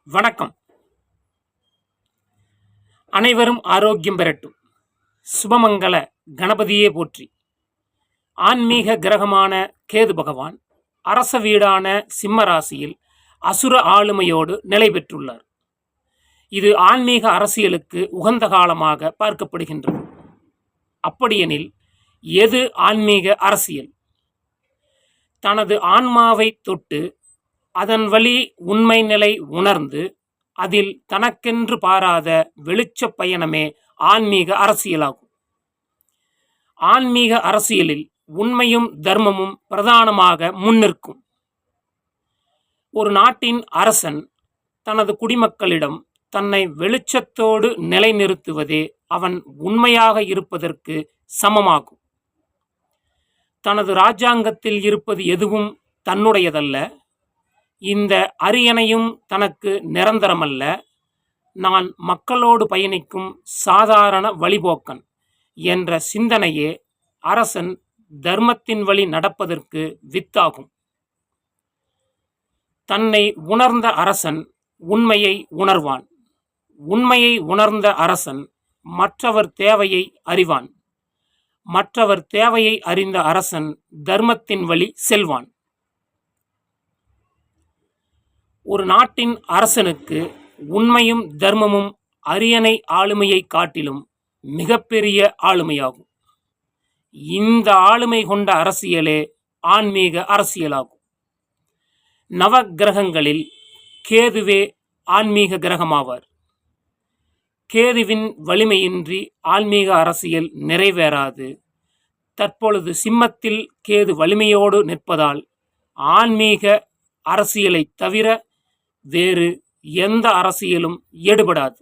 வணக்கம். அனைவரும் ஆரோக்கியம் பெறட்டும். சுபமங்கல கணபதியே போற்றி. ஆன்மீக கிரகமான கேது பகவான் அரச வீடான சிம்ம ராசியில் அசுர ஆளுமையோடு நிலை பெற்றுள்ளார். இது ஆன்மீக அரசியலுக்கு உகந்த காலமாக பார்க்கப்படுகின்றது. அப்படியெனில் எது ஆன்மீக அரசியல்? தனது ஆன்மாவை தொட்டு அதன் வழி உண்மை நிலை உணர்ந்து அதில் தனக்கென்று பாராத வெளிச்ச பயணமே ஆன்மீக அரசியலாகும். ஆன்மீக அரசியலில் உண்மையும் தர்மமும் பிரதானமாக முன்னிற்கும். ஒரு நாட்டின் அரசன் தனது குடிமக்களிடம் தன்னை வெளிச்சத்தோடு நிலைநிறுத்துவதே அவன் உண்மையாக இருப்பதற்கு சமமாகும். தனது இராஜாங்கத்தில் இருப்பது எதுவும் தன்னுடையதல்ல. இந்த அரியணையும் தனக்கு நிரந்தரமல்ல. நான் மக்களோடு பயணிக்கும் சாதாரண வழிபோக்கன் என்ற சிந்தனையே அரசன் தர்மத்தின் வழி நடப்பதற்கு வித்தாகும். தன்னை உணர்ந்த அரசன் உண்மையை உணர்வான். உண்மையை உணர்ந்த அரசன் மற்றவர் தேவையை அறிவான். மற்றவர் தேவையை அறிந்த அரசன் தர்மத்தின் வழி செல்வான். ஒரு நாட்டின் அரசனுக்கு உண்மையும் தர்மமும் அரியணை ஆளுமையை காட்டிலும் மிகப்பெரிய ஆளுமையாகும். இந்த ஆளுமை கொண்ட அரசியலே ஆன்மீக அரசியலாகும். நவ கிரகங்களில் கேதுவே ஆன்மீக கிரகமாவார். கேதுவின் வலிமையின்றி ஆன்மீக அரசியல் நிறைவேறாது. தற்பொழுது சிம்மத்தில் கேது வலிமையோடு நிற்பதால் ஆன்மீக அரசியலை தவிர வேறு எந்த அரசியலும் எடுபடாது.